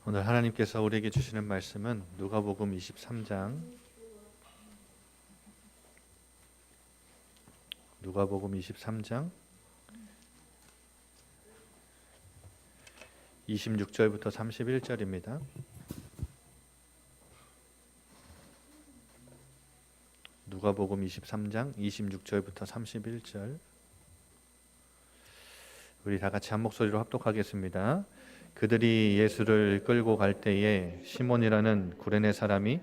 오늘 하나님께서 우리에게 주시는 말씀은 누가복음 23장 26절부터 31절입니다. 누가복음 23장 26절부터 31절. 우리 다 같이 한 목소리로 합독하겠습니다. 그들이 예수를 끌고 갈 때에 시몬이라는 구레네 사람이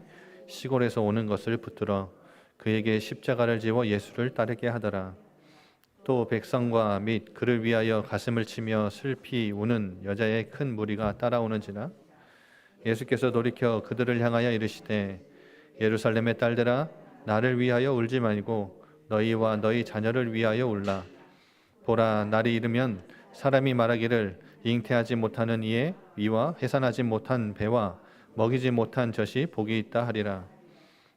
시골에서 오는 것을 붙들어 그에게 십자가를 지워 예수를 따르게 하더라. 또 백성과 및 그를 위하여 가슴을 치며 슬피 우는 여자의 큰 무리가 따라오는지라. 예수께서 돌이켜 그들을 향하여 이르시되 예루살렘의 딸들아 나를 위하여 울지 말고 너희와 너희 자녀를 위하여 울라. 보라, 날이 이르면 사람이 말하기를 잉태하지 못하는 이의 위와 해산하지 못한 배와 먹이지 못한 젖이 복이 있다 하리라.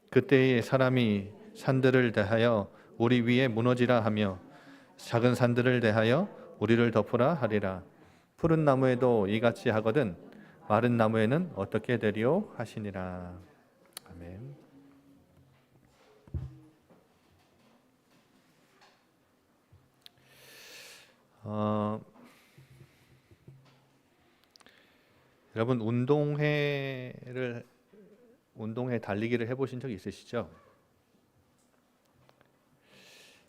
그때에 사람이 산들을 대하여 우리 위에 무너지라 하며 작은 산들을 대하여 우리를 덮으라 하리라. 푸른 나무에도 이같이 하거든 마른 나무에는 어떻게 되리요 하시니라. 아멘. 여러분 운동회 달리기를 해보신 적 있으시죠?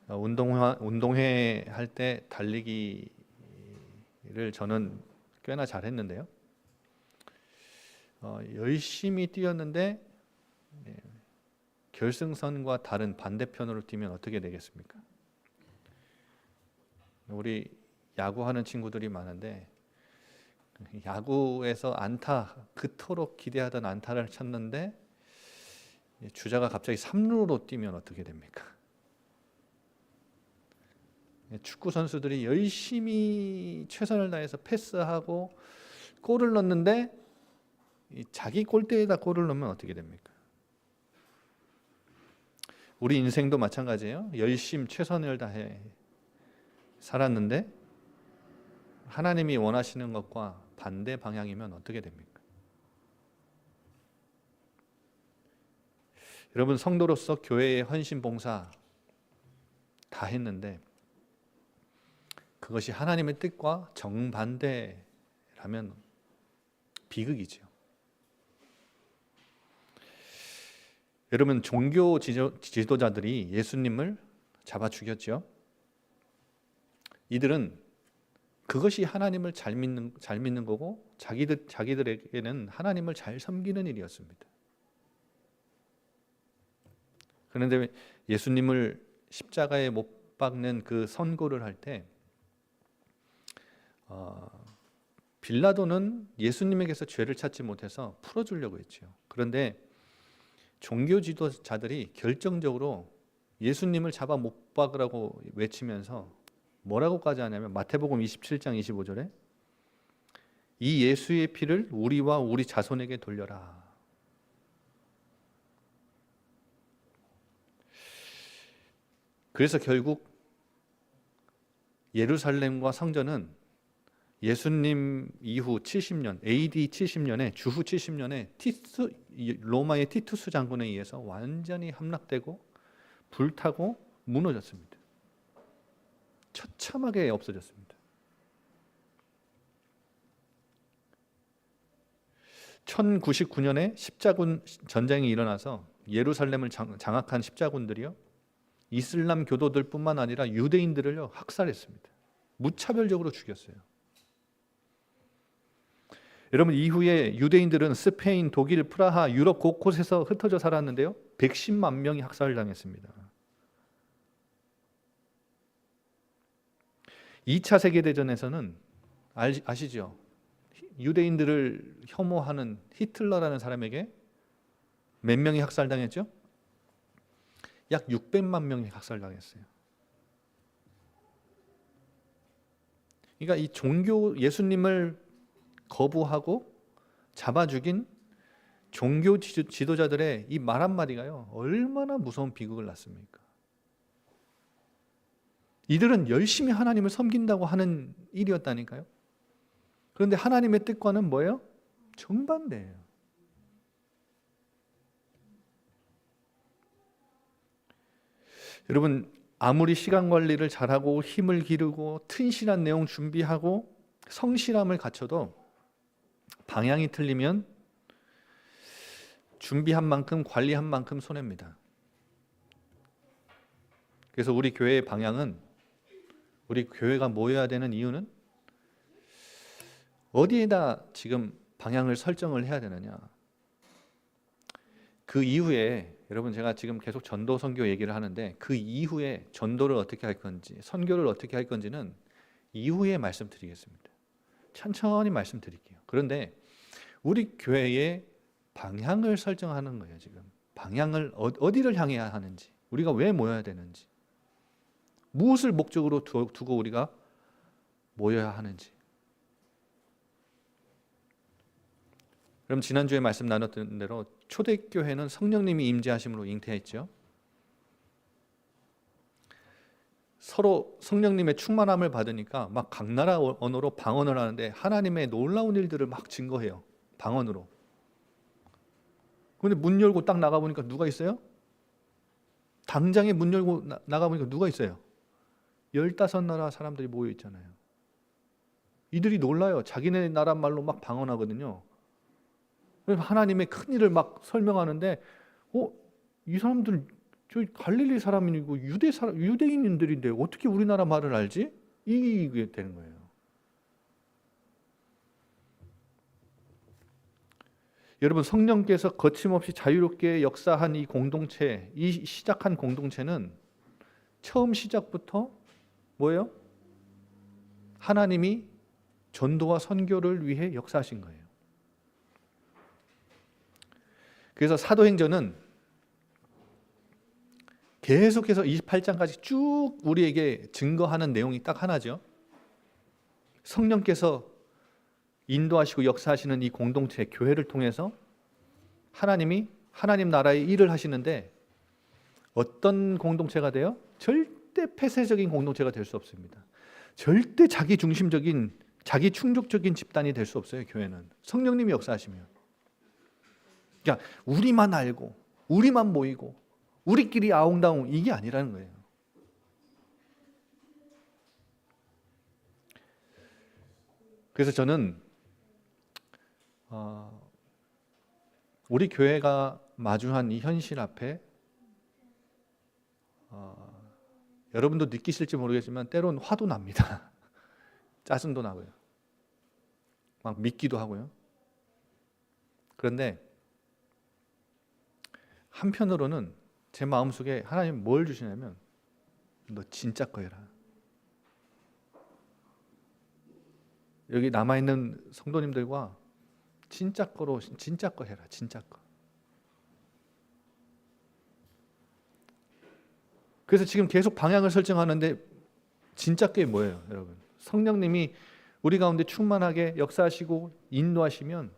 운동회 할 때 달리기를 저는 꽤나 잘했는데요. 열심히 뛰었는데 결승선과 다른 반대편으로 뛰면 어떻게 되겠습니까? 우리 야구하는 친구들이 많은데 야구에서 안타, 그토록 기대하던 안타를 쳤는데 주자가 갑자기 3루로 뛰면 어떻게 됩니까? 축구 선수들이 열심히 최선을 다해서 패스하고 골을 넣는데 자기 골대에다 골을 넣으면 어떻게 됩니까? 우리 인생도 마찬가지예요. 열심히 최선을 다해 살았는데 하나님이 원하시는 것과 반대 방향이면 어떻게 됩니까? 여러분 성도로서 교회의 헌신 봉사 다 했는데 그것이 하나님의 뜻과 정반대라면 비극이죠. 여러분 종교 지도자들이 예수님을 잡아 죽였죠. 이들은 그것이 하나님을 잘 믿는 거고 자기들에게는 하나님을 잘 섬기는 일이었습니다. 그런데 예수님을 십자가에 못 박는 그 선고를 할 때 빌라도는 예수님에게서 죄를 찾지 못해서 풀어주려고 했죠. 그런데 종교 지도자들이 결정적으로 예수님을 잡아 못 박으라고 외치면서 뭐라고까지 하냐면 마태복음 27장 25절에 이 예수의 피를 우리와 우리 자손에게 돌려라. 그래서 결국 예루살렘과 성전은 예수님 이후 70년, AD 70년에 주후 70년에 로마의 티투스 장군에 의해서 완전히 함락되고 불타고 무너졌습니다. 처참하게 없어졌습니다. 1099년에 십자군 전쟁이 일어나서 예루살렘을 장악한 십자군들이요 이슬람 교도들뿐만 아니라 유대인들을요 학살했습니다. 무차별적으로 죽였어요. 여러분 이후에 유대인들은 스페인, 독일, 프라하, 유럽 곳곳에서 흩어져 살았는데요 110만 명이 학살당했습니다. 2차 세계대전에서는 아시죠? 유대인들을 혐오하는 히틀러라는 사람에게 몇 명이 학살당했죠? 약 600만 명이 학살당했어요. 그러니까 이 종교 예수님을 거부하고 잡아 죽인 종교 지도자들의 이 말 한마디가요 얼마나 무서운 비극을 낳습니까? 이들은 열심히 하나님을 섬긴다고 하는 일이었다니까요. 그런데 하나님의 뜻과는 뭐예요? 정반대예요. 여러분, 아무리 시간 관리를 잘하고 힘을 기르고 튼실한 내용 준비하고 성실함을 갖춰도 방향이 틀리면 준비한 만큼 관리한 만큼 손해입니다. 그래서 우리 교회의 방향은, 우리 교회가 모여야 되는 이유는 어디에다 지금 방향을 설정을 해야 되느냐. 그 이후에 여러분, 제가 지금 계속 전도 선교 얘기를 하는데 그 이후에 전도를 어떻게 할 건지, 선교를 어떻게 할 건지는 이후에 말씀드리겠습니다. 천천히 말씀드릴게요. 그런데 우리 교회의 방향을 설정하는 거예요. 지금 방향을 어디를 향해야 하는지, 우리가 왜 모여야 되는지, 무엇을 목적으로 두고 우리가 모여야 하는지. 그럼 지난주에 말씀 나눴던 대로 초대교회는 성령님이 임재하심으로 잉태했죠. 서로 성령님의 충만함을 받으니까 막 각 나라 언어로 방언을 하는데 하나님의 놀라운 일들을 막 증거해요. 방언으로. 그런데 문 열고 딱 나가보니까 누가 있어요? 당장에 문 열고 나가보니까 누가 있어요? 15나라 사람들이 모여 있잖아요. 이들이 놀라요. 자기네 나라 말로 막 방언하거든요. 하나님의 큰 일을 막 설명하는데, 이 사람들 저 갈릴리 사람이고 유대인들인데 어떻게 우리나라 말을 알지? 이게 되는 거예요. 여러분, 성령께서 거침없이 자유롭게 역사한 이 공동체, 이 시작한 공동체는 처음 시작부터 뭐예요? 하나님이 전도와 선교를 위해 역사하신 거예요. 그래서 사도행전은 계속해서 28장까지 쭉 우리에게 증거하는 내용이 딱 하나죠. 성령께서 인도하시고 역사하시는 이 공동체, 교회를 통해서 하나님이 하나님 나라의 일을 하시는데 어떤 공동체가 돼요? 절대 폐쇄적인 공동체가 될 수 없습니다. 절대 자기 중심적인, 자기 충족적인 집단이 될 수 없어요. 교회는 성령님이 역사하시면. 그러니까 우리만 알고 우리만 모이고 우리끼리 아웅다웅 이게 아니라는 거예요. 그래서 저는 우리 교회가 마주한 이 현실 앞에 여러분도 느끼실지 모르겠지만 때로는 화도 납니다. 짜증도 나고요. 막 믿기도 하고요. 그런데 한편으로는 제 마음속에 하나님 뭘 주시냐면, 너 진짜 거 해라. 여기 남아있는 성도님들과 진짜 거 해라. 진짜 거. 그래서 지금 계속 방향을 설정하는데 진짜 게 뭐예요, 여러분? 성령님이 우리 가운데 충만하게 역사하시고 인도하시면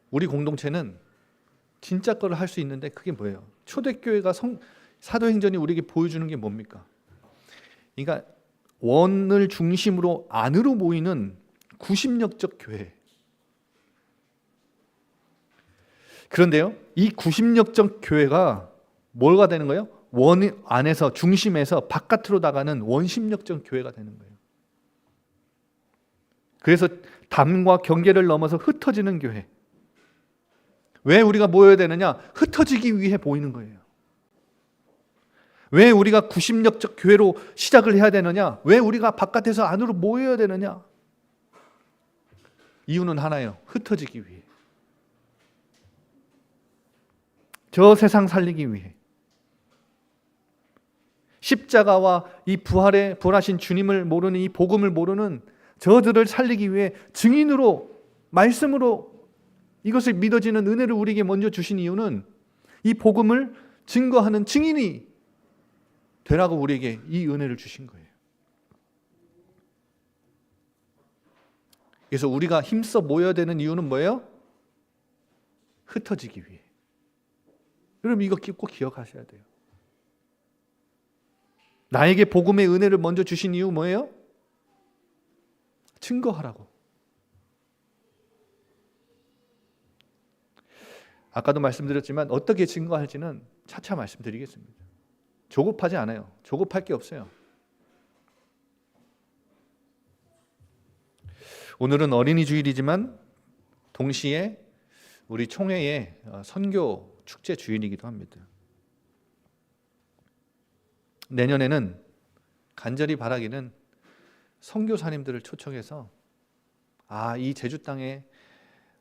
우리 공동체는 진짜 거를 할 수 있는데 그게 뭐예요? 초대교회가 사도행전이 우리에게 보여주는 게 뭡니까? 그러니까 원을 중심으로 안으로 모이는 구심력적 교회. 그런데요, 이 구심력적 교회가 뭐가 되는 거예요? 원 안에서, 중심에서 바깥으로 나가는 원심력적 교회가 되는 거예요. 그래서 담과 경계를 넘어서 흩어지는 교회. 왜 우리가 모여야 되느냐? 흩어지기 위해 모이는 거예요. 왜 우리가 구심력적 교회로 시작을 해야 되느냐? 왜 우리가 바깥에서 안으로 모여야 되느냐? 이유는 하나예요. 흩어지기 위해. 저 세상 살리기 위해. 십자가와 이 부활하신 주님을 모르는, 이 복음을 모르는 저들을 살리기 위해 증인으로, 말씀으로 이것을 믿어지는 은혜를 우리에게 먼저 주신 이유는 이 복음을 증거하는 증인이 되라고 우리에게 이 은혜를 주신 거예요. 그래서 우리가 힘써 모여야 되는 이유는 뭐예요? 흩어지기 위해. 여러분, 이거 꼭 기억하셔야 돼요. 나에게 복음의 은혜를 먼저 주신 이유 뭐예요? 증거하라고. 아까도 말씀드렸지만 어떻게 증거할지는 차차 말씀드리겠습니다. 조급하지 않아요. 조급할 게 없어요. 오늘은 어린이 주일이지만 동시에 우리 총회의 선교 축제 주일이기도 합니다. 내년에는 간절히 바라기는 선교사님들을 초청해서 이 제주 땅에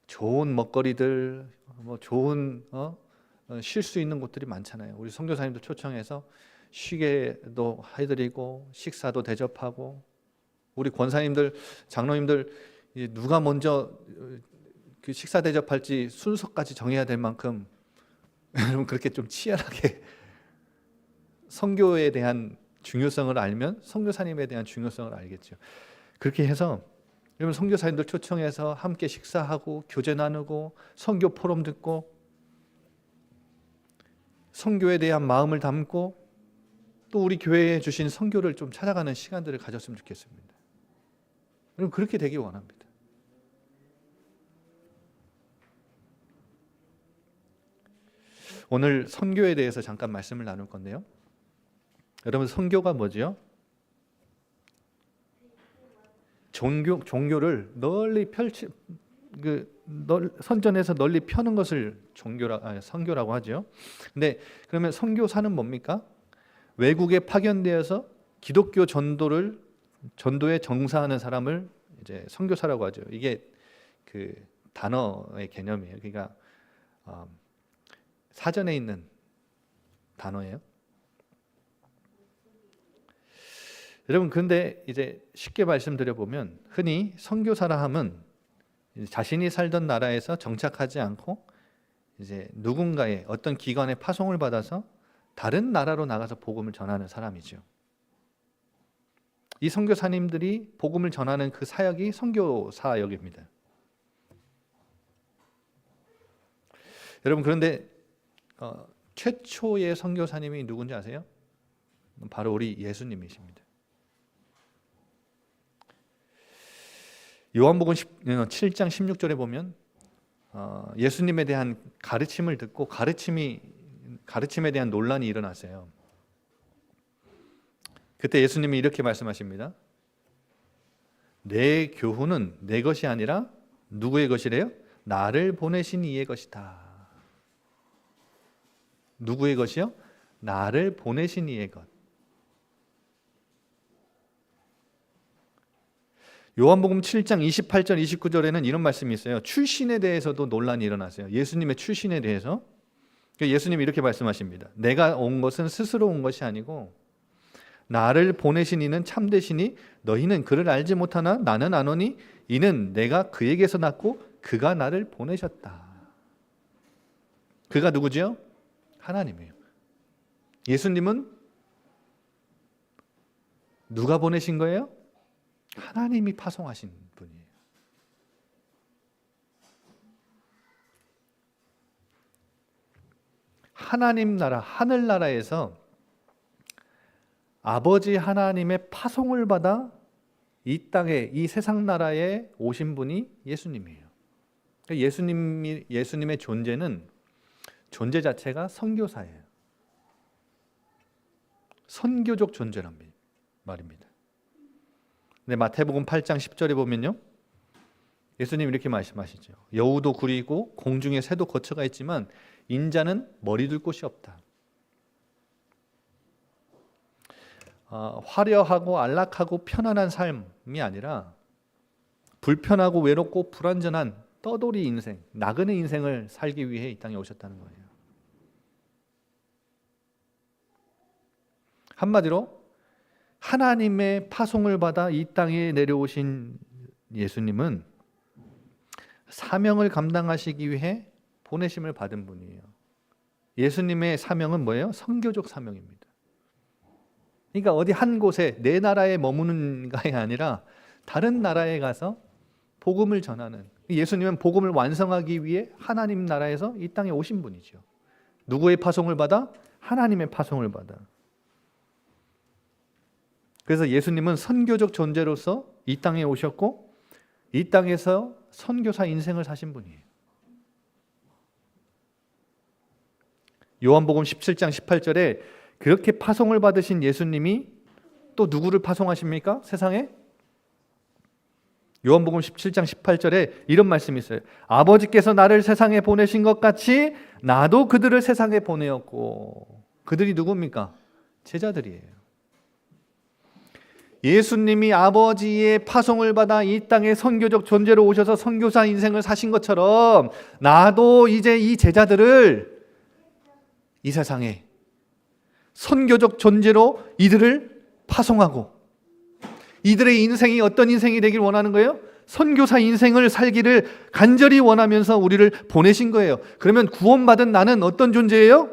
좋은 먹거리들, 좋은 쉴 수 있는 곳들이 많잖아요. 우리 선교사님들 초청해서 쉬게도 해드리고 식사도 대접하고 우리 권사님들, 장로님들 누가 먼저 그 식사 대접할지 순서까지 정해야 될 만큼 여러분 그렇게 좀 치열하게 선교에 대한 중요성을 알면 선교사님에 대한 중요성을 알겠죠. 그렇게 해서 여러분 선교사님들 초청해서 함께 식사하고 교제 나누고 선교 포럼 듣고 선교에 대한 마음을 담고 또 우리 교회에 주신 선교를 좀 찾아가는 시간들을 가졌으면 좋겠습니다. 여러분 그렇게 되기 원합니다. 오늘 선교에 대해서 잠깐 말씀을 나눌 건데요. 여러분 선교가 뭐죠? 종교를 널리 선전해서 널리 펴는 것을 선교라고 하죠. 근데 그러면 선교사는 뭡니까? 외국에 파견되어서 기독교 전도에 정사하는 사람을 이제 선교사라고 하죠. 이게 그 단어의 개념이에요. 그러니까 사전에 있는 단어예요. 여러분 근데 이제 쉽게 말씀드려 보면 흔히 선교사라 함은 자신이 살던 나라에서 정착하지 않고 이제 누군가의 어떤 기관의 파송을 받아서 다른 나라로 나가서 복음을 전하는 사람이죠. 이 선교사님들이 복음을 전하는 그 사역이 선교사역입니다. 여러분 그런데 최초의 선교사님이 누군지 아세요? 바로 우리 예수님이십니다. 요한복음 7장 16절에 보면 예수님에 대한 가르침을 듣고 가르침에 대한 논란이 일어났어요. 그때 예수님이 이렇게 말씀하십니다. 내 교훈은 내 것이 아니라 누구의 것이래요? 나를 보내신 이의 것이다. 누구의 것이요? 나를 보내신 이의 것. 요한복음 7장 28절 29절에는 이런 말씀이 있어요. 출신에 대해서도 논란이 일어났어요. 예수님의 출신에 대해서. 예수님이 이렇게 말씀하십니다. 내가 온 것은 스스로 온 것이 아니고 나를 보내신 이는 참되시니 너희는 그를 알지 못하나 나는 아노니 이는 내가 그에게서 났고 그가 나를 보내셨다. 그가 누구죠? 하나님이에요. 예수님은 누가 보내신 거예요? 하나님이 파송하신 분이에요. 하나님 나라, 하늘나라에서 아버지 하나님의 파송을 받아 이 땅에, 이 세상 나라에 오신 분이 예수님이에요. 예수님의 존재는 존재 자체가 선교사예요. 선교적 존재란 말입니다. 근데 마태복음 8장 10절에 보면요. 예수님 이렇게 말씀하시죠. 여우도 굴이고 공중에 새도 거처가 있지만 인자는 머리 둘 곳이 없다. 화려하고 안락하고 편안한 삶이 아니라 불편하고 외롭고 불완전한 떠돌이 인생, 나그네 인생을 살기 위해 이 땅에 오셨다는 거예요. 한마디로 하나님의 파송을 받아 이 땅에 내려오신 예수님은 사명을 감당하시기 위해 보내심을 받은 분이에요. 예수님의 사명은 뭐예요? 선교적 사명입니다. 그러니까 어디 한 곳에 내 나라에 머무는 것이 아니라 다른 나라에 가서 복음을 전하는, 예수님은 복음을 완성하기 위해 하나님 나라에서 이 땅에 오신 분이죠. 누구의 파송을 받아? 하나님의 파송을 받아. 그래서 예수님은 선교적 존재로서 이 땅에 오셨고 이 땅에서 선교사 인생을 사신 분이에요. 요한복음 17장 18절에 그렇게 파송을 받으신 예수님이 또 누구를 파송하십니까? 세상에? 요한복음 17장 18절에 이런 말씀이 있어요. 아버지께서 나를 세상에 보내신 것 같이 나도 그들을 세상에 보내었고. 그들이 누굽니까? 제자들이에요. 예수님이 아버지의 파송을 받아 이 땅에 선교적 존재로 오셔서 선교사 인생을 사신 것처럼 나도 이제 이 제자들을 이 세상에 선교적 존재로 이들을 파송하고, 이들의 인생이 어떤 인생이 되길 원하는 거예요? 선교사 인생을 살기를 간절히 원하면서 우리를 보내신 거예요. 그러면 구원받은 나는 어떤 존재예요?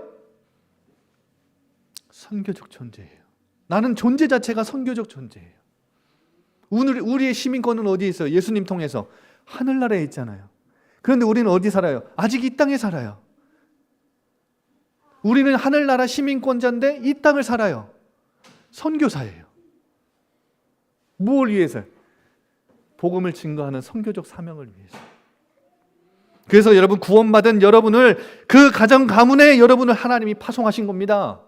선교적 존재예요. 나는 존재 자체가 선교적 존재예요. 우리의 시민권은 어디에 있어요? 예수님 통해서 하늘나라에 있잖아요. 그런데 우리는 어디 살아요? 아직 이 땅에 살아요. 우리는 하늘나라 시민권자인데 이 땅을 살아요. 선교사예요. 무엇을 위해서? 복음을 증거하는 선교적 사명을 위해서. 그래서 여러분, 구원받은 여러분을, 그 가정 가문에 여러분을 하나님이 파송하신 겁니다.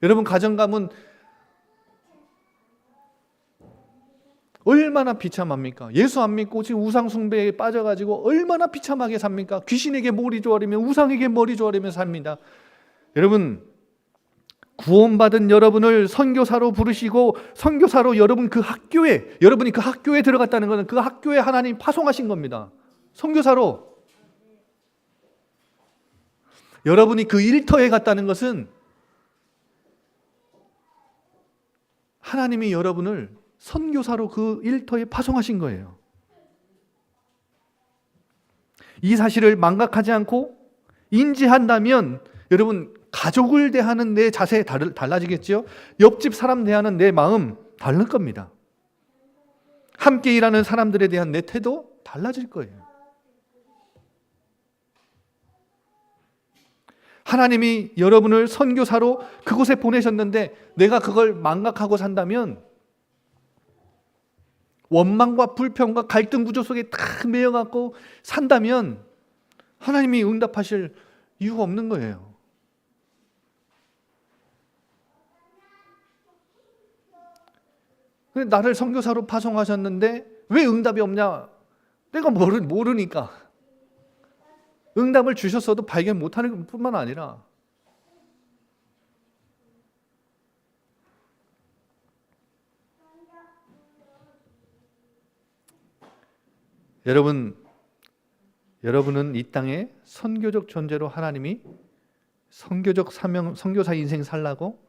여러분 가정 가문 얼마나 비참합니까? 예수 안 믿고 지금 우상 숭배에 빠져가지고 얼마나 비참하게 삽니까? 귀신에게 머리 조아리며 우상에게 머리 조아리며 삽니다. 여러분, 구원받은 여러분을 선교사로 부르시고 선교사로 여러분이 그 학교에 들어갔다는 것은 그 학교에 하나님 파송하신 겁니다. 선교사로. 여러분이 그 일터에 갔다는 것은 하나님이 여러분을 선교사로 그 일터에 파송하신 거예요. 이 사실을 망각하지 않고 인지한다면 여러분, 가족을 대하는 내 자세 달라지겠죠? 옆집 사람 대하는 내 마음 다를 겁니다. 함께 일하는 사람들에 대한 내 태도 달라질 거예요. 하나님이 여러분을 선교사로 그곳에 보내셨는데 내가 그걸 망각하고 산다면, 원망과 불평과 갈등 구조 속에 다 매여갖고 산다면 하나님이 응답하실 이유가 없는 거예요. 나를 선교사로 파송하셨는데 왜 응답이 없냐? 내가 모르니까. 응답을 주셨어도 발견 못하는 뿐만 아니라 여러분은 이 땅에 선교적 존재로 하나님이 선교적 사명, 선교사 인생 살라고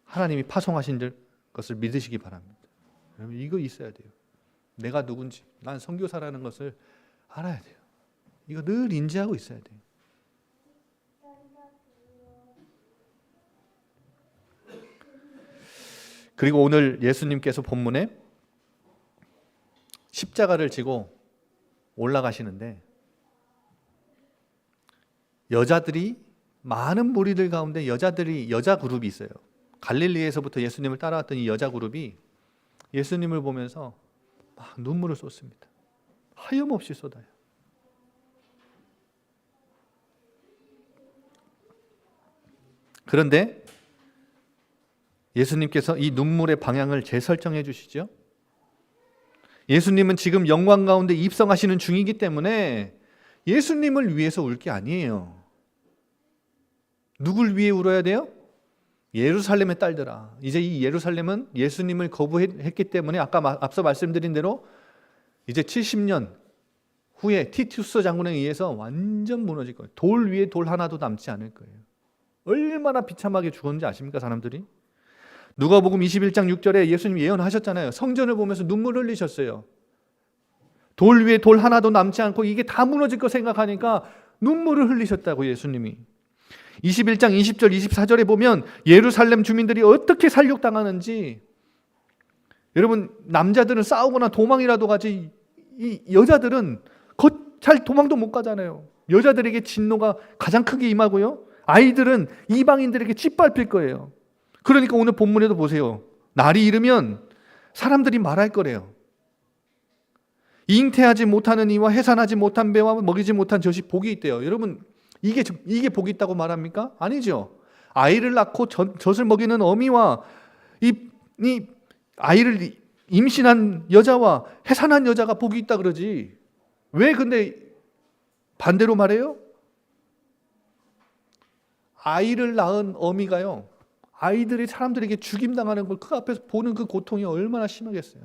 하나님이 파송하신 것을 믿으시기 바랍니다. 여러분, 이거 있어야 돼요. 내가 누군지, 난 선교사라는 것을 알아야 돼요. 이거 늘 인지하고 있어야 돼요. 그리고 오늘 예수님께서 본문에 십자가를 지고 올라가시는데 여자들이, 많은 무리들 가운데 여자 그룹이 있어요. 갈릴리에서부터 예수님을 따라왔던 이 여자 그룹이 예수님을 보면서 막 눈물을 쏟습니다. 하염없이 쏟아요. 그런데 예수님께서 이 눈물의 방향을 재설정해 주시죠. 예수님은 지금 영광 가운데 입성하시는 중이기 때문에 예수님을 위해서 울 게 아니에요. 누굴 위해 울어야 돼요? 예루살렘의 딸들아. 이제 이 예루살렘은 예수님을 거부했기 때문에 아까 앞서 말씀드린 대로 이제 70년 후에 티투스 장군에 의해서 완전 무너질 거예요. 돌 위에 돌 하나도 남지 않을 거예요. 얼마나 비참하게 죽었는지 아십니까, 사람들이? 누가복음 21장 6절에 예수님이 예언하셨잖아요. 성전을 보면서 눈물 흘리셨어요. 돌 위에 돌 하나도 남지 않고 이게 다 무너질 거 생각하니까 눈물을 흘리셨다고 예수님이. 21장 20절 24절에 보면 예루살렘 주민들이 어떻게 살육당하는지, 여러분, 남자들은 싸우거나 도망이라도 가지 이 여자들은 잘 도망도 못 가잖아요. 여자들에게 진노가 가장 크게 임하고요, 아이들은 이방인들에게 짓밟힐 거예요. 그러니까 오늘 본문에도 보세요. 날이 이르면 사람들이 말할 거래요. 잉태하지 못하는 이와 해산하지 못한 배와 먹이지 못한 젖이 복이 있대요. 여러분, 이게 복이 있다고 말합니까? 아니죠. 아이를 낳고 젖을 먹이는 어미와 이 아이를 임신한 여자와 해산한 여자가 복이 있다 그러지. 왜 근데 반대로 말해요? 아이를 낳은 어미가요, 아이들이 사람들에게 죽임당하는 걸 그 앞에서 보는 그 고통이 얼마나 심하겠어요.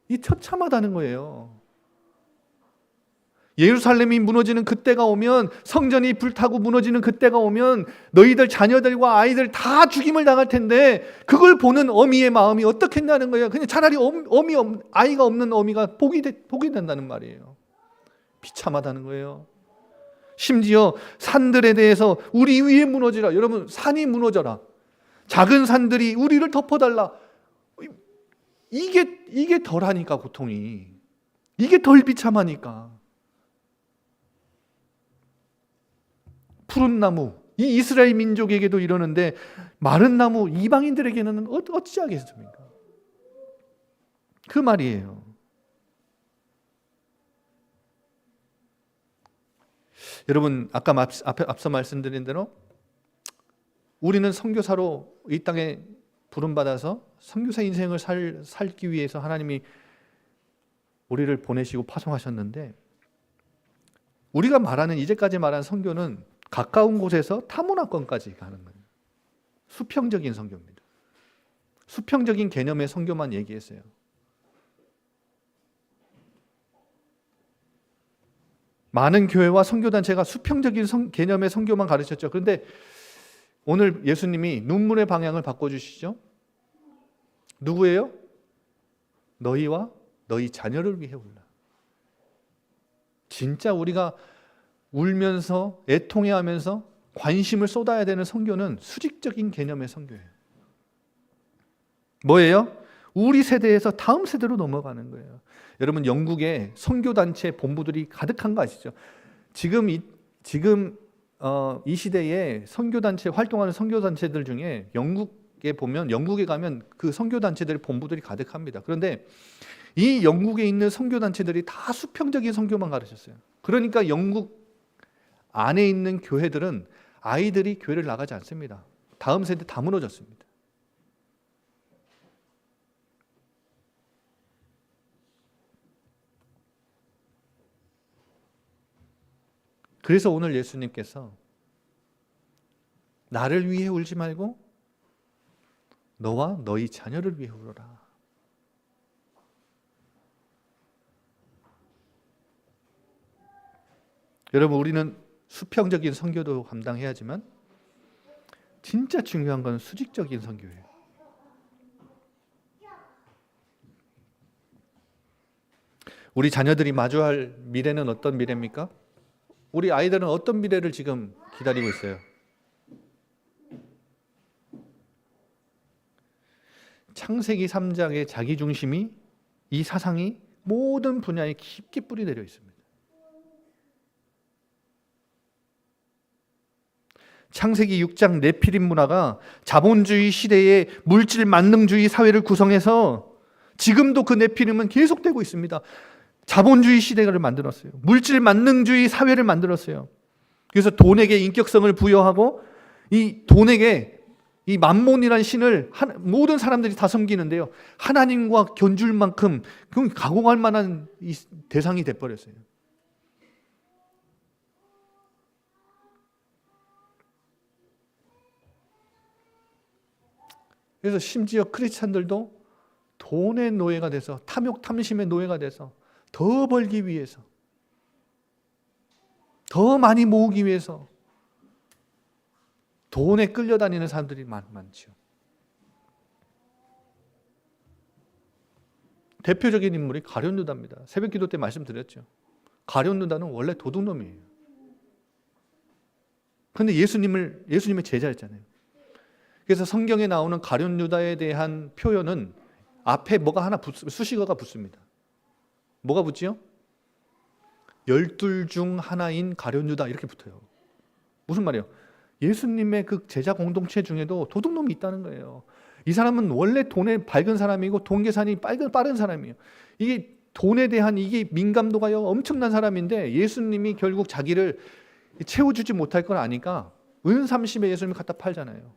이 처참하다는 거예요. 예루살렘이 무너지는 그때가 오면, 성전이 불타고 무너지는 그때가 오면 너희들 자녀들과 아이들 다 죽임을 당할 텐데 그걸 보는 어미의 마음이 어떻겠냐는 거예요. 그냥 차라리 아이가 없는 어미가 복이 된다는 말이에요. 비참하다는 거예요. 심지어 산들에 대해서 우리 위에 무너지라. 여러분, 산이 무너져라. 작은 산들이 우리를 덮어달라. 이게 덜하니까, 고통이. 이게 덜 비참하니까. 푸른 나무, 이 이스라엘 민족에게도 이러는데 마른 나무, 이방인들에게는 어찌 하겠습니까? 그 말이에요. 여러분, 아까 앞서 말씀드린 대로 우리는 선교사로 이 땅에 부름받아서 선교사 인생을 살기 위해서 하나님이 우리를 보내시고 파송하셨는데, 우리가 말하는, 이제까지 말한 선교는 가까운 곳에서 타문화권까지 가는 거예요. 수평적인 선교입니다. 수평적인 개념의 선교만 얘기했어요. 많은 교회와 선교단체가 수평적인 개념의 선교만 가르쳤죠. 그런데 오늘 예수님이 눈물의 방향을 바꿔주시죠. 누구예요? 너희와 너희 자녀를 위해 울라. 진짜 우리가 울면서 애통해하면서 관심을 쏟아야 되는 선교는 수직적인 개념의 선교예요. 뭐예요? 우리 세대에서 다음 세대로 넘어가는 거예요. 여러분, 영국에 선교단체 본부들이 가득한 거 아시죠? 지금 이 시대에 선교단체 활동하는 선교단체들 중에 영국에 가면 그 선교단체들의 본부들이 가득합니다. 그런데 이 영국에 있는 선교단체들이 다 수평적인 선교만 가르쳤어요. 그러니까 영국 안에 있는 교회들은 아이들이 교회를 나가지 않습니다. 다음 세대 다 무너졌습니다. 그래서 오늘 예수님께서 나를 위해 울지 말고 너와 너희 자녀를 위해 울어라. 여러분, 우리는 수평적인 선교도 감당해야지만 진짜 중요한 건 수직적인 선교예요. 우리 자녀들이 마주할 미래는 어떤 미래입니까? 우리 아이들은 어떤 미래를 지금 기다리고 있어요? 창세기 3장의 자기중심이, 이 사상이 모든 분야에 깊게 뿌리 내려 있습니다. 창세기 6장 네피림 문화가 자본주의 시대의 물질 만능주의 사회를 구성해서 지금도 그 네피림은 계속되고 있습니다. 자본주의 시대를 만들었어요. 물질 만능주의 사회를 만들었어요. 그래서 돈에게 인격성을 부여하고 이 돈에게 이 만몬이라는 신을 모든 사람들이 다 섬기는데요, 하나님과 견줄 만큼 가공할 만한 이 대상이 돼버렸어요. 그래서 심지어 크리스찬들도 돈의 노예가 돼서, 탐욕 탐심의 노예가 돼서 더 벌기 위해서, 더 많이 모으기 위해서 돈에 끌려다니는 사람들이 많죠. 대표적인 인물이 가룟 유다입니다. 새벽기도 때 말씀드렸죠. 가룟 유다는 원래 도둑놈이에요. 그런데 예수님의 제자였잖아요. 그래서 성경에 나오는 가룟 유다에 대한 표현은 앞에 뭐가 하나 수식어가 붙습니다. 뭐가 붙지요? 12 중 하나인 가룟 유다, 이렇게 붙어요. 무슨 말이에요? 예수님의 그 제자 공동체 중에도 도둑놈이 있다는 거예요. 이 사람은 원래 돈에 밝은 사람이고 돈 계산이 빠른 사람이에요. 이게 돈에 대한 이게 민감도가요 엄청난 사람인데 예수님이 결국 자기를 채워주지 못할 걸 아니까 은 30에 예수님을 갖다 팔잖아요.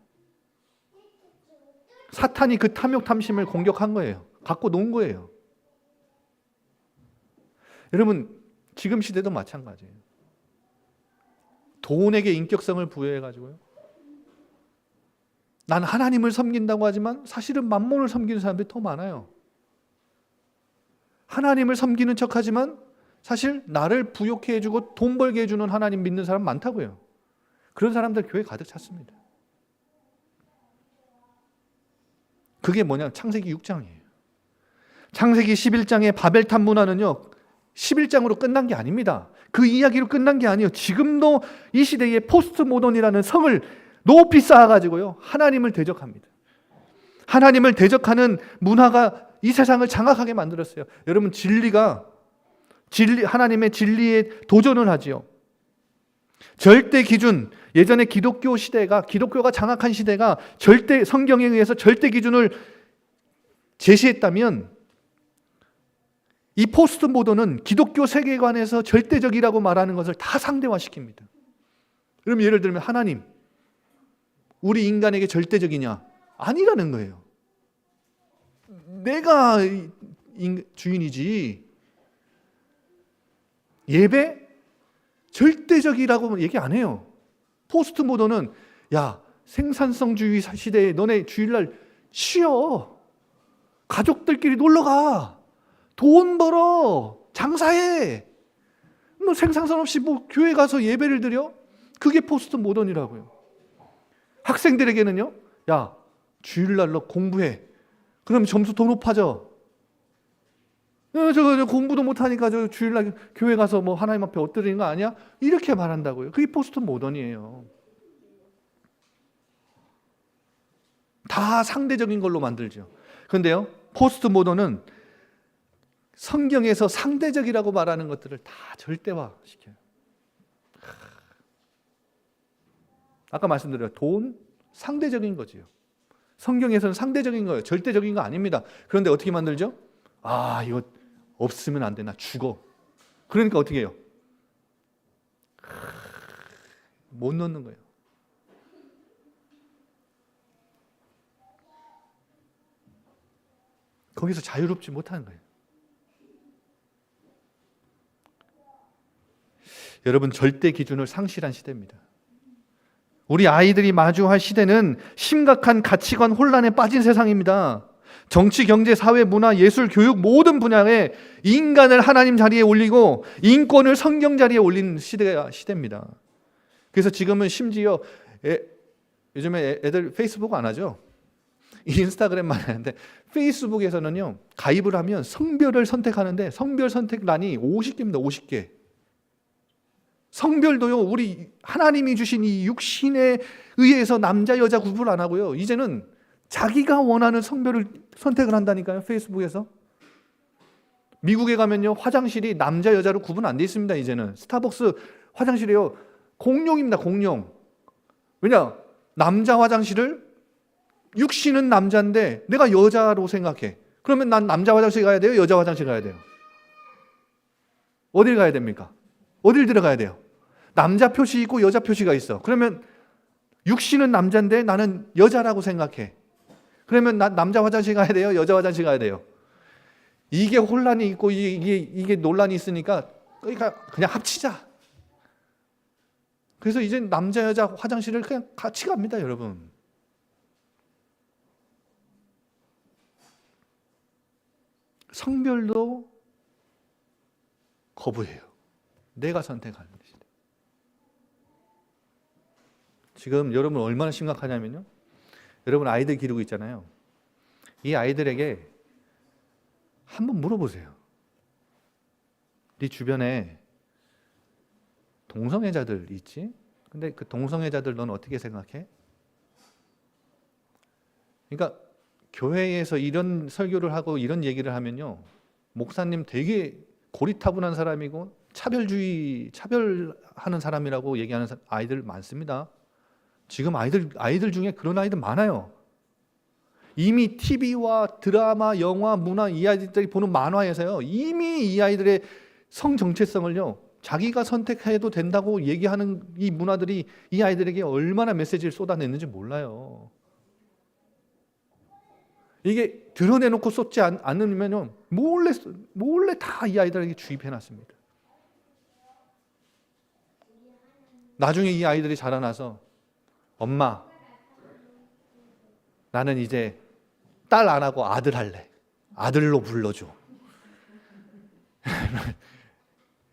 사탄이 그 탐욕 탐심을 공격한 거예요. 갖고 논 거예요. 여러분 지금 시대도 마찬가지예요. 돈에게 인격성을 부여해가지고요. 난 하나님을 섬긴다고 하지만 사실은 만몬을 섬기는 사람들이 더 많아요. 하나님을 섬기는 척하지만 사실 나를 부욕해 해주고 돈 벌게 해주는 하나님 믿는 사람 많다고요. 그런 사람들 교회 가득 찼습니다. 그게 뭐냐? 창세기 6장이에요. 창세기 11장의 바벨탑 문화는요 11장으로 끝난 게 아닙니다. 그 이야기로 끝난 게 아니에요. 지금도 이 시대에 포스트 모던이라는 성을 높이 쌓아가지고요 하나님을 대적합니다. 하나님을 대적하는 문화가 이 세상을 장악하게 만들었어요. 여러분 하나님의 진리에 도전을 하지요. 절대 기준, 예전에 기독교가 장악한 시대가 성경에 의해서 절대 기준을 제시했다면 이 포스트 모던은 기독교 세계관에서 절대적이라고 말하는 것을 다 상대화시킵니다. 그럼 예를 들면 하나님, 우리 인간에게 절대적이냐? 아니라는 거예요. 내가 주인이지. 예배? 절대적이라고 얘기 안 해요. 포스트 모던은 야 생산성주의 시대에 너네 주일날 쉬어. 가족들끼리 놀러가. 돈 벌어. 장사해. 뭐 생산성 없이 뭐 교회 가서 예배를 드려? 그게 포스트 모던이라고요. 학생들에게는요. 야 주일날 너 공부해. 그럼 점수 더 높아져. 저 공부도 못하니까 저 주일날 교회 가서 뭐 하나님 앞에 엎드리는 거 아니야? 이렇게 말한다고요. 그게 포스트 모던이에요. 다 상대적인 걸로 만들죠. 그런데요, 포스트 모던은 성경에서 상대적이라고 말하는 것들을 다 절대화시켜요. 아까 말씀드려요. 돈 상대적인 거지요. 성경에서는 상대적인 거예요. 절대적인 거 아닙니다. 그런데 어떻게 만들죠? 아, 이거 없으면 안 돼. 나 죽어. 그러니까 어떻게 해요? 못 넣는 거예요. 거기서 자유롭지 못하는 거예요. 여러분, 절대 기준을 상실한 시대입니다. 우리 아이들이 마주할 시대는 심각한 가치관 혼란에 빠진 세상입니다. 정치, 경제, 사회, 문화, 예술, 교육 모든 분야에 인간을 하나님 자리에 올리고 인권을 성경 자리에 올린 시대입니다. 그래서 지금은 심지어 요즘에 애들 페이스북 안 하죠? 인스타그램만 하는데 페이스북에서는요 가입을 하면 성별을 선택하는데 성별 선택란이 50개입니다. 50개. 성별도요 우리 하나님이 주신 이 육신에 의해서 남자 여자 구분 안 하고요 이제는 자기가 원하는 성별을 선택을 한다니까요. 페이스북에서. 미국에 가면요 화장실이 남자 여자로 구분 안 돼 있습니다. 이제는 스타벅스 화장실이요 공룡입니다. 공룡. 왜냐? 남자 화장실을 육신은 남자인데 내가 여자로 생각해. 그러면 난 남자 화장실 가야 돼요? 여자 화장실 가야 돼요? 어딜 가야 됩니까? 어딜 들어가야 돼요? 남자 표시 있고 여자 표시가 있어. 그러면 육신은 남자인데 나는 여자라고 생각해. 그러면 난 남자 화장실 가야 돼요? 여자 화장실 가야 돼요? 이게 혼란이 있고 이게 논란이 있으니까 그러니까 그냥 합치자. 그래서 이제 남자 여자 화장실을 그냥 같이 갑니다, 여러분. 성별도 거부해요. 내가 선택하는 것이다. 지금 여러분 얼마나 심각하냐면요. 여러분 아이들 기르고 있잖아요. 이 아이들에게 한번 물어보세요. 네 주변에 동성애자들 있지? 근데 그 동성애자들 넌 어떻게 생각해? 그러니까 교회에서 이런 설교를 하고 이런 얘기를 하면요. 목사님 되게 고리타분한 사람이고 차별하는 사람이라고 얘기하는 아이들 많습니다. 지금 아이들 중에 그런 아이들 많아요. 이미 TV와 드라마, 영화, 문화, 이 아이들이 보는 만화에서요, 이미 이 아이들의 성 정체성을요, 자기가 선택해도 된다고 얘기하는 이 문화들이 이 아이들에게 얼마나 메시지를 쏟아냈는지 몰라요. 이게 드러내놓고 쏟지 않으면 몰래 다 이 아이들에게 주입해놨습니다. 나중에 이 아이들이 자라나서 엄마, 나는 이제 딸 안 하고 아들 할래. 아들로 불러줘.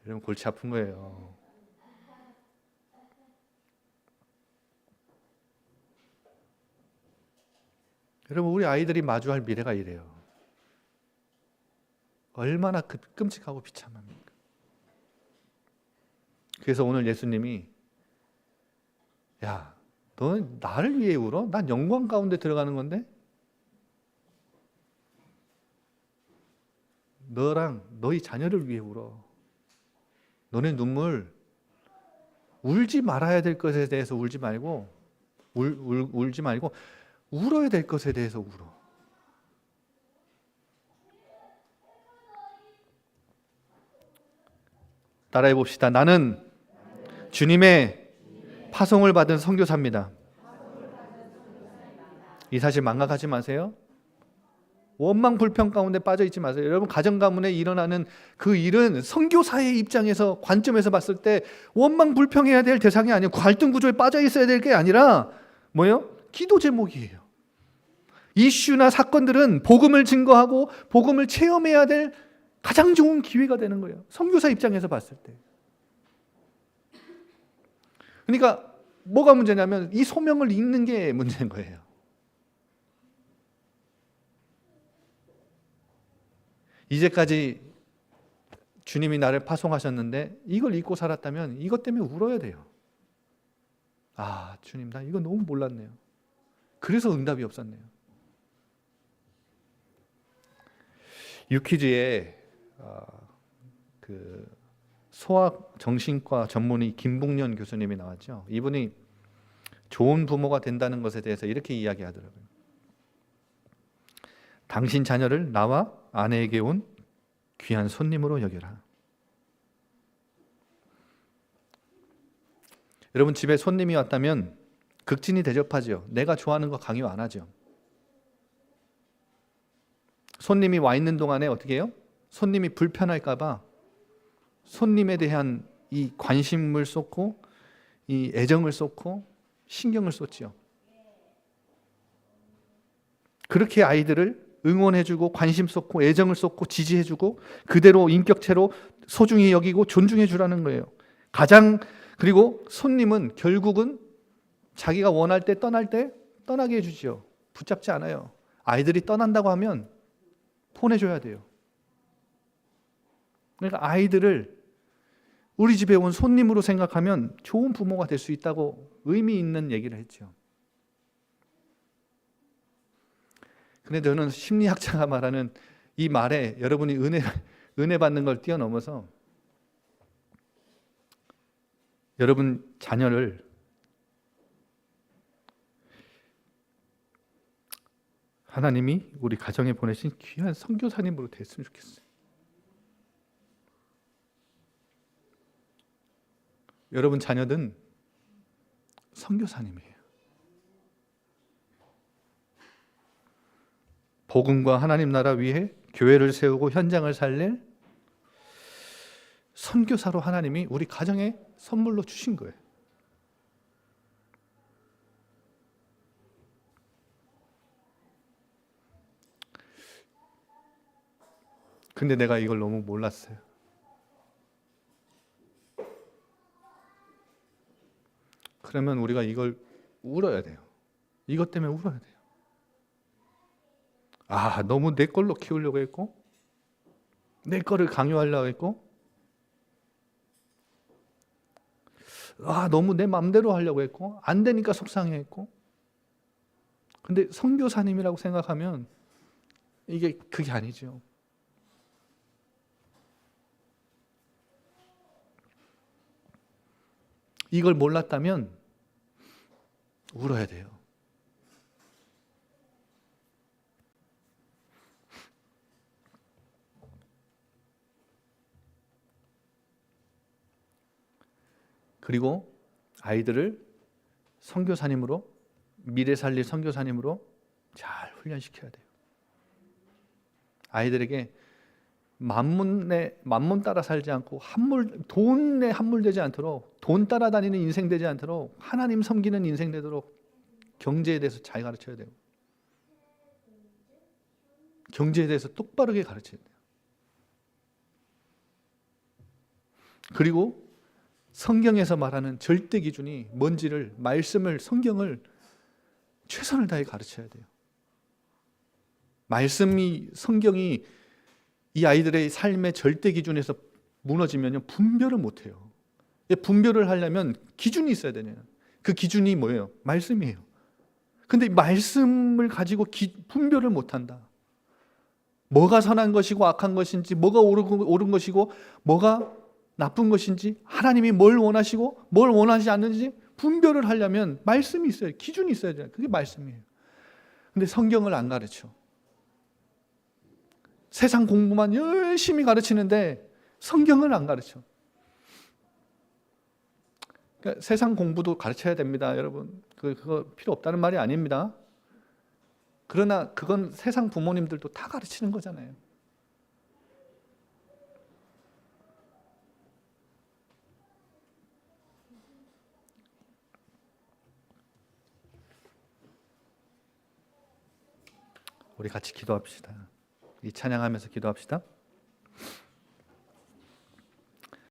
이러면 골치 아픈 거예요. 여러분, 우리 아이들이 마주할 미래가 이래요. 얼마나 끔찍하고 비참합니까? 그래서 오늘 예수님이, 야, 너 나를 위해 울어? 난 영광 가운데 들어가는 건데? 너랑 너희 자녀를 위해 울어. 너네 눈물 울지 말아야 될 것에 대해서 울지 말고 울지 말고 울어야 될 것에 대해서 울어. 따라해 봅시다. 나는 주님의 파송을 받은 선교사입니다. 이 사실 망각하지 마세요. 원망 불평 가운데 빠져 있지 마세요. 여러분, 가정 가문에 일어나는 그 일은 선교사의 입장에서 관점에서 봤을 때 원망 불평해야 될 대상이 아니에요. 갈등 구조에 빠져 있어야 될 게 아니라 뭐예요? 기도 제목이에요. 이슈나 사건들은 복음을 증거하고 복음을 체험해야 될 가장 좋은 기회가 되는 거예요. 선교사 입장에서 봤을 때. 그러니까 뭐가 문제냐면 이 소명을 잇는 게 문제인 거예요. 이제까지 주님이 나를 파송하셨는데 이걸 잊고 살았다면 이것 때문에 울어야 돼요. 아, 주님, 나 이거 너무 몰랐네요. 그래서 응답이 없었네요. 유퀴즈에 그 소아 정신과 전문의 김북년 교수님이 나왔죠. 이분이 좋은 부모가 된다는 것에 대해서 이렇게 이야기하더라고요. 당신 자녀를 나와 아내에게 온 귀한 손님으로 여겨라. 여러분, 집에 손님이 왔다면 극진히 대접하죠. 내가 좋아하는 거 강요 안 하죠. 손님이 와 있는 동안에 어떻게 해요? 손님이 불편할까 봐 손님에 대한 이 관심을 쏟고 이 애정을 쏟고 신경을 쏟지요. 그렇게 아이들을 응원해주고 관심 쏟고 애정을 쏟고 지지해주고 그대로 인격체로 소중히 여기고 존중해주라는 거예요. 그리고 손님은 결국은 자기가 원할 때 떠날 때 떠나게 해주지요. 붙잡지 않아요. 아이들이 떠난다고 하면 보내줘야 돼요. 그러니까 아이들을 우리 집에 온 손님으로 생각하면 좋은 부모가 될 수 있다고 의미 있는 얘기를 했죠. 근데 저는 심리학자가 말하는 이 말에 여러분이 은혜 받는 걸 뛰어넘어서 여러분 자녀를 하나님이 우리 가정에 보내신 귀한 선교사님으로 됐으면 좋겠어요. 여러분 자녀는 선교사님이에요. 복음과 하나님 나라 위해 교회를 세우고 현장을 살릴 선교사로 하나님이 우리 가정에 선물로 주신 거예요. 근데 내가 이걸 너무 몰랐어요. 그러면 우리가 이걸 울어야 돼요. 이것 때문에 울어야 돼요. 아, 너무 내 걸로 키우려고 했고 내 거를 강요하려고 했고 너무 내 맘대로 하려고 했고 안 되니까 속상해했고 근데 선교사님이라고 생각하면 그게 아니죠. 이걸 몰랐다면 울어야 돼요. 그리고 아이들을 선교사님으로, 미래 살릴 선교사님으로 잘 훈련시켜야 돼요. 아이들에게 만문 따라 살지 않고 돈에 함몰되지 않도록, 돈 따라다니는 인생 되지 않도록, 하나님 섬기는 인생 되도록 경제에 대해서 잘 가르쳐야 돼요. 경제에 대해서 똑바르게 가르쳐야 돼요. 그리고 성경에서 말하는 절대 기준이 뭔지를, 말씀을, 성경을 최선을 다해 가르쳐야 돼요. 말씀이, 성경이 이 아이들의 삶의 절대 기준에서 무너지면 분별을 못해요. 분별을 하려면 기준이 있어야 되냐. 그 기준이 뭐예요? 말씀이에요. 근데 말씀을 가지고 분별을 못한다. 뭐가 선한 것이고 악한 것인지, 뭐가 옳은 것이고 뭐가 나쁜 것인지, 하나님이 뭘 원하시고 뭘 원하지 않는지 분별을 하려면 말씀이 있어요. 기준이 있어야 돼요. 그게 말씀이에요. 근데 성경을 안 가르쳐. 세상 공부만 열심히 가르치는데 성경을 안 가르쳐. 그러니까 세상 공부도 가르쳐야 됩니다, 여러분. 그거 필요 없다는 말이 아닙니다. 그러나 그건 세상 부모님들도 다 가르치는 거잖아요. 우리 같이 기도합시다. 이 찬양하면서 기도합시다.